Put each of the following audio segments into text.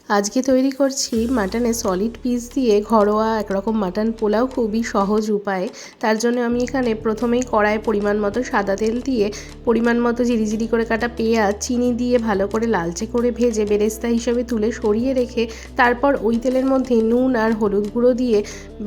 আজকে তৈরি করছি মাটনের সলিড পিস দিয়ে ঘরোয়া একরকম মাটন পোলাও, খুবই সহজ উপায়ে। তার জন্য আমি এখানে প্রথমেই কড়াইয়ে পরিমাণ মতো সাদা তেল দিয়ে পরিমাণ মতো ঝিরিঝিরি করে কাটা পেঁয়াজ চিনি দিয়ে ভালো করে লালচে করে ভেজে বেরেস্তা হিসেবে তুলে সরিয়ে রেখে তারপর ওই তেলের মধ্যে নুন আর হলুদ গুঁড়ো দিয়ে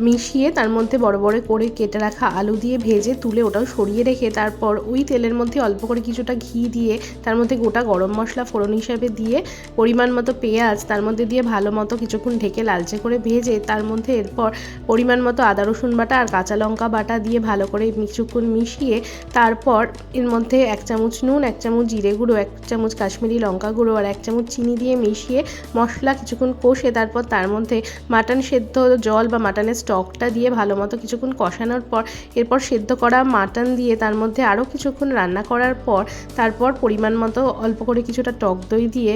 মিশিয়ে তার মধ্যে বড় বড় করে কেটে রাখা আলু দিয়ে ভেজে তুলে ওটাও সরিয়ে রেখে তারপর ওই তেলের মধ্যে অল্প করে কিছুটা ঘি দিয়ে তার মধ্যে গোটা গরম মশলা ফোড়ন হিসাবে দিয়ে পরিমাণ মতো পেঁয়াজ তার মধ্যে দিয়ে ভালো মতো কিছুক্ষণ ঢেকে লালচে করে ভেজে তার মধ্যে এরপর পরিমাণ মতো আদা রসুন বাটা আর কাঁচা লঙ্কা বাটা দিয়ে ভালো করে কিছুক্ষণ মিশিয়ে তারপর এর মধ্যে 1 চামচ নুন, 1 চামচ জিরে গুঁড়ো, 1 চামচ কাশ্মীরি লঙ্কা গুঁড়ো আর 1 চামচ চিনি দিয়ে মিশিয়ে মশলা কিছুক্ষণ কষে তারপর তার মধ্যে মাটন সেদ্ধ জল বা মাটনের স্টকটা দিয়ে ভালো মতো কিছুক্ষণ কষানোর পর এরপর সেদ্ধ করা মাটন দিয়ে তার মধ্যে আরও কিছুক্ষণ রান্না করার পর তারপর পরিমাণ মতো অল্প করে কিছুটা টক দই দিয়ে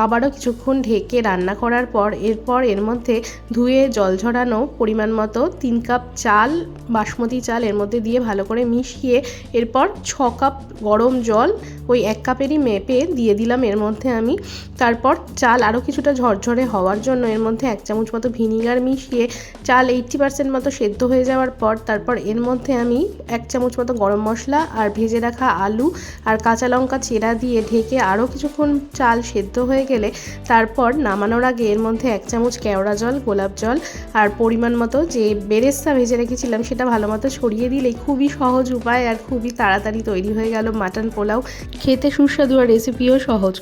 আবারও কিছুক্ষণ ঢেকে রান্না করার পর এরপর এর মধ্যে ধুয়ে জল ঝরানো পরিমাণ মতো 3 কাপ চাল, বাসমতি চাল এর মধ্যে দিয়ে ভালো করে মিশিয়ে এরপর 6 কাপ গরম জল ওই 1 কাপেরই মেপে দিয়ে দিলাম এর মধ্যে আমি। তারপর চাল আরও কিছুটা ঝরঝরে হওয়ার জন্য এর মধ্যে 1 চামচ মতো ভিনিগার মিশিয়ে চাল 80% মতো সেদ্ধ হয়ে যাওয়ার পর তারপর এর মধ্যে আমি 1 চামচ মতো গরম মশলা আর ভেজে রাখা আলু আর কাঁচা লঙ্কা চেরা দিয়ে ঢেকে আরও কিছুক্ষণ চাল সেদ্ধ হয়ে গেলে তারপর নামানোর আগে এর মধ্যে 1 চামচ কেওড়া জল, গোলাপ জল আর পরিমাণ মতো যে বেরেস্তা ভেজে রেখেছিলাম সেটা ভালো মতো ছড়িয়ে দিলেই খুবই সহজ উপায় আর খুবই তাড়াতাড়ি তৈরি হয়ে গেল মাটন পোলাও। খেতে সুস্বাদু আর রেসিপিও সহজ।